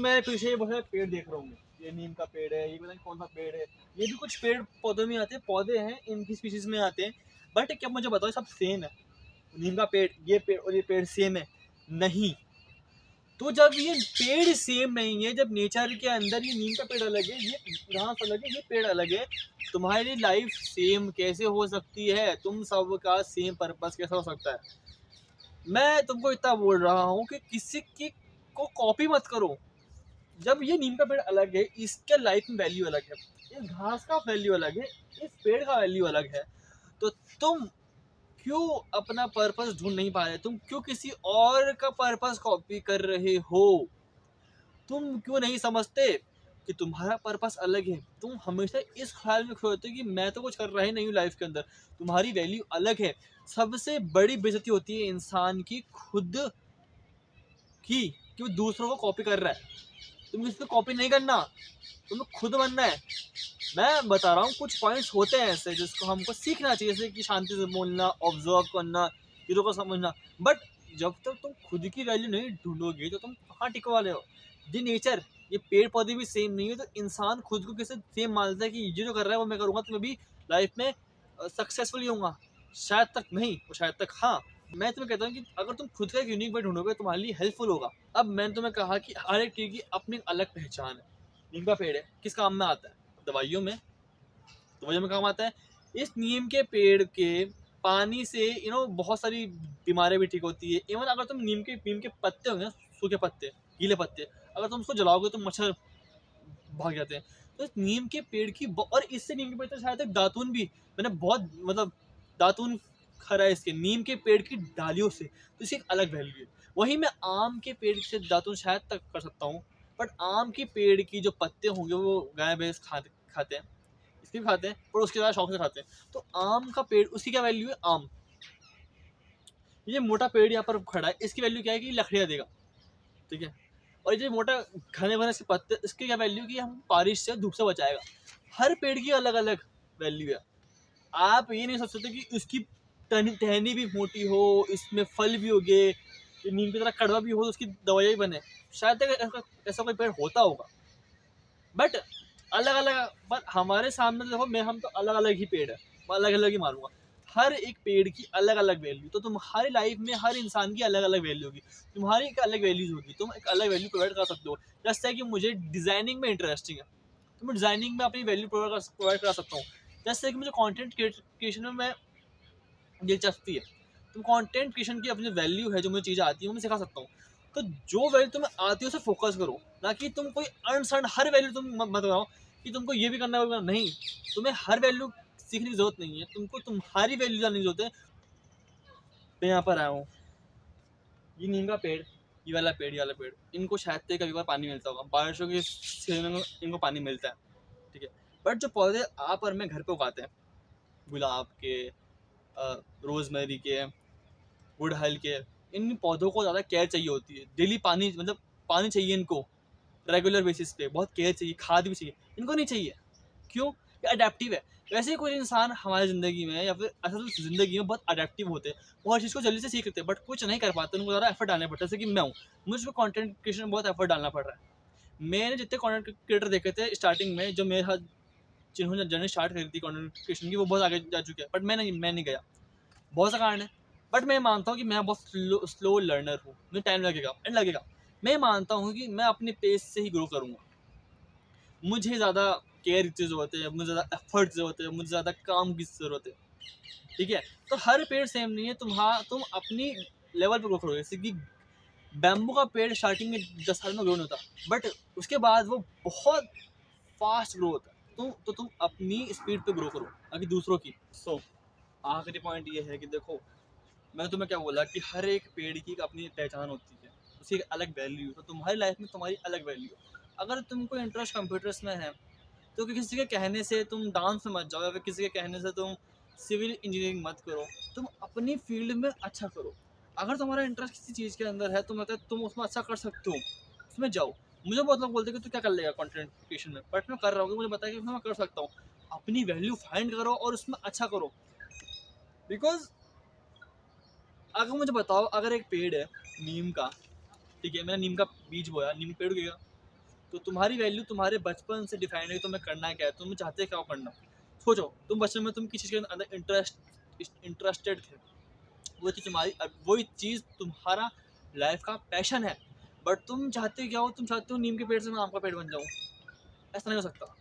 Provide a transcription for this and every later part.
मैं पीछे ये बहुत सारे पेड़ देख रहा हूँ, ये नीम का पेड़ है, ये पता नहीं कौन सा पेड़ है, ये भी कुछ पेड़ पौधों में आते हैं, पौधे हैं इनकी स्पीशीज में आते हैं। बट क्या मुझे बताओ सब सेम है? नीम का पेड़, ये पेड़ और ये पेड़ सेम है? नहीं। तो जब ये पेड़ सेम नहीं है, जब नेचर के अंदर ये नीम का पेड़ अलग है, ये घास अलग है, ये पेड़ अलग है, तुम्हारी लाइफ सेम कैसे हो सकती है? तुम सबका सेम पर्पस कैसे हो सकता है? मैं तुमको इतना बोल रहा हूँ कि किसी की को कॉपी मत करो। जब ये नीम का पेड़ अलग है, इसके लाइफ में वैल्यू अलग है, इस घास का वैल्यू अलग है, इस पेड़ का वैल्यू अलग है, तो तुम क्यों अपना पर्पस ढूंढ नहीं पा रहे? तुम क्यों किसी और का पर्पस कॉपी कर रहे हो? तुम क्यों नहीं समझते कि तुम्हारा पर्पस अलग है? तुम हमेशा इस ख्याल में खोते हो कि मैं तो कुछ कर रहा ही नहीं हूँ लाइफ के अंदर, तुम्हारी वैल्यू अलग है। सबसे बड़ी बेइज्जती होती है इंसान की खुद की, कि वो दूसरों को कॉपी कर रहा है। तुम किसी को कॉपी नहीं करना, तुम्हें खुद बनना है। मैं बता रहा हूँ कुछ पॉइंट्स होते हैं ऐसे जिसको हमको सीखना चाहिए, जैसे कि शांति से बोलना, ऑब्जर्व करना, चीज़ों को समझना। बट जब तक तुम खुद की वैल्यू नहीं ढूंढोगे तो तुम कहाँ टिकने वाले हो? ये नेचर, ये पेड़ पौधे भी सेम नहीं है, तो इंसान खुद को कैसे सेम मानता है कि ये जो कर रहा है वो मैं करूँगा तो मैं भी लाइफ में सक्सेसफुल ही होऊंगा? शायद तक नहीं, और शायद तक हाँ। मैं तुम्हें कहता हूँ कि अगर तुम खुद का एक यूनिक वे ढूंढोगे तुम्हारे लिए हेल्पफुल होगा। अब मैंने तुम्हें कहा कि हर एक ट्री की अपनी अलग पहचान है। नीम का पेड़ है, किस काम में आता है? दवाइयों में, दवाइयों में काम आता है। इस नीम के पेड़ के पानी से बहुत सारी बीमारियां भी ठीक होती है। इवन अगर तुम नीम के पत्ते होंगे, सूखे पत्ते, गीले पत्ते, अगर तुम उसको जलाओगे तो मच्छर भाग जाते हैं। तो इस नीम के पेड़ की और इससे नीम के पेड़ से शायद तक दातून भी, मैंने बहुत मतलब दातून खरा है इसके नीम के पेड़ की डालियों से, तो इसकी एक अलग वैल्यू है। वहीं मैं आम के पेड़ से दातून शायद तक कर सकता हूँ, बट आम के पेड़ की जो पत्ते होंगे वो गाय भैंस खाते हैं, इसके भी खाते हैं, पर उसके ज़्यादा शौक से खाते हैं। तो आम का पेड़, उसकी क्या वैल्यू है? आम। ये मोटा पेड़ यहाँ पर खड़ा है, इसकी वैल्यू क्या है कि लकड़ियाँ देगा, ठीक है। और ये मोटा घने घने से पत्ते, इसकी क्या वैल्यू कि हम बारिश से, धूप से बचाएगा। हर पेड़ की अलग अलग वैल्यू है। आप ये नहीं सोच सकते कि उसकी टहनी भी मोटी हो, इसमें फल भी उगे, नीम की तरह कड़वा भी हो, तो उसकी दवाइयाँ भी बने। शायद तक ऐसा कोई पेड़ होता होगा, बट अलग अलग। पर हमारे सामने देखो, मैं हम तो अलग अलग ही पेड़ है, मैं अलग अलग ही मारूंगा। हर एक पेड़ की अलग अलग वैल्यू, तो तुम्हारी लाइफ में हर इंसान की अलग अलग वैल्यू होगी, तुम्हारी एक अलग वैल्यूज होगी, तुम एक अलग वैल्यू प्रोवाइड कर सकते हो। जैसे कि मुझे डिजाइनिंग में इंटरेस्टिंग है, तो मैं डिजाइनिंग में अपनी वैल्यू प्रोवाइड करा सकता हूँ। जैसे कि मुझे कंटेंट क्रिएशन में मैं दिलचस्पी है, तो कंटेंट क्रिएशन की अपनी वैल्यू है, जो मुझे चीज़ें आती है वो मैं सिखा सकता हूँ। तो जो वैल्यू तुम्हें आती है उसे फोकस करो, ना कि तुम कोई अनसन हर वैल्यू तुम मत बताओ कि तुमको ये भी करना है, वो करना नहीं। तुम्हें हर वैल्यू सीखने की जरूरत नहीं है, तुमको तुम्हारी वैल्यू जानने की जरूरत है। मैं यहाँ पर आया हूँ, ये नीम का पेड़, ये वाला पेड़, ये वाला पेड़, इनको शायद से कभी बार पानी मिलता होगा, बारिशों के सीजन में इनको पानी मिलता है, ठीक है। बट जो पौधे आप और मैं घर पे उगाते हैं, गुलाब के, रोजमेरी के, गुड़हल के, इन पौधों को ज़्यादा केयर चाहिए होती है। डेली पानी, मतलब पानी चाहिए इनको रेगुलर बेसिस पे, बहुत केयर चाहिए, खाद भी चाहिए। इनको नहीं चाहिए, क्यों? ये अडेप्टिव है। वैसे ही कुछ इंसान हमारी ज़िंदगी में या फिर असल ज़िंदगी में बहुत अडेप्टिव होते हैं, वो हर चीज़ को जल्दी से सीख लेते हैं, बट कुछ नहीं कर पाते, उनको ज़्यादा एफर्ट डालना पड़ता है। जैसे कि मैं हूँ, मुझको कंटेंट क्रिएशन में बहुत एफर्ट डालना पड़ रहा है। मैंने जितने कंटेंट क्रिएटर देखे थे स्टार्टिंग में, जो मेरे साथ जिन्होंने जर्नी स्टार्ट करी थी कंटेंट क्रिएशन की, वो बहुत आगे जा चुके हैं, बट मैं नहीं गया। बहुत सा कारण है, बट मैं मानता हूँ कि मैं बहुत स्लो लर्नर हूँ, मुझे टाइम लगेगा। मैं मानता हूँ कि मैं अपने पेस से ही ग्रो करूँगा। मुझे ज़्यादा केयर की ज़रूरत है, मुझे ज़्यादा एफर्ट ज़रूरत है, मुझे ज़्यादा काम की ज़रूरत है, ठीक है। तो हर पेड़ सेम नहीं है, तुम अपनी लेवल पर ग्रो करोगे। जैसे कि बैम्बू का पेड़ स्टार्टिंग में 10 साल में ग्रो नहीं होता, बट उसके बाद वो बहुत फास्ट ग्रो होता है। तो तुम अपनी स्पीड पे ग्रो करो, ना कि दूसरों की। आखिरी पॉइंट ये है कि देखो, मैंने तुम्हें क्या बोला कि हर एक पेड़ की एक अपनी पहचान होती है, उसकी एक अलग वैल्यू। तो तुम्हारी लाइफ में तुम्हारी अलग वैल्यू। अगर तुमको इंटरेस्ट कंप्यूटर्स में है, तो किसी के कहने से तुम डांस में मत जाओ, या फिर किसी के कहने से तुम सिविल इंजीनियरिंग मत करो। तुम अपनी फील्ड में अच्छा करो। अगर तुम्हारा इंटरेस्ट किसी चीज़ के अंदर है, तुम उसमें अच्छा कर सकते हो, उसमें जाओ। मुझे बहुत लोग बोलते हैं कि तू क्या कर लेगा कंटेंट क्रिएशन में, बट मैं कर रहा हूँ, मुझे पता है कि मैं कर सकता हूँ। अपनी वैल्यू फाइंड करो और उसमें अच्छा करो। बिकॉज अगर मुझे बताओ, अगर एक पेड़ है नीम का, ठीक है, मैंने नीम का बीज बोया, नीम पेड़ उगेगा, तो तुम्हारी वैल्यू तुम्हारे बचपन से डिफाइन है कि तुम्हें करना क्या है, तुम चाहते क्या हो करना। सोचो तुम बचपन में तुम किसी चीज़ के अंदर इंटरेस्टेड थे, वो चीज़ तुम्हारी, वही चीज़ तुम्हारा लाइफ का पैशन है, बट तुम चाहते क्या हो, तुम चाहते हो नीम के पेड़ से मैं आम का पेड़ बन जाऊँ। ऐसा नहीं हो सकता।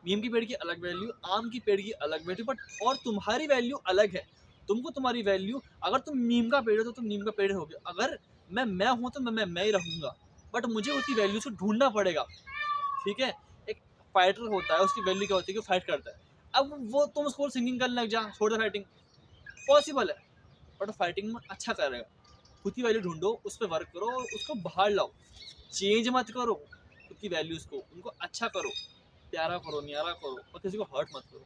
नीम की पेड़ की अलग वैल्यू, आम की पेड़ की अलग वैल्यू, बट और तुम्हारी वैल्यू अलग है। तुमको तुम्हारी वैल्यू, अगर तुम नीम का पेड़ हो तो तुम नीम का पेड़ हो गया, अगर मैं हूँ तो मैं ही रहूँगा, बट मुझे उसकी वैल्यू से ढूंढना पड़ेगा। ठीक है, एक फाइटर होता है, उसकी वैल्यू क्या होती है कि फाइट करता है। अब वो तुम उसको सिंगिंग करने लग जा, छोड़ दे फाइटिंग, पॉसिबल है, बट फाइटिंग में अच्छा करेगा। खुद की वैल्यू ढूंढो, उस पर वर्क करो, उसको बाहर लाओ, चेंज मत करो खुद की वैल्यूज़ को, उनको अच्छा करो, प्यारा करो, न्यारा करो, और किसी को हर्ट मत करो।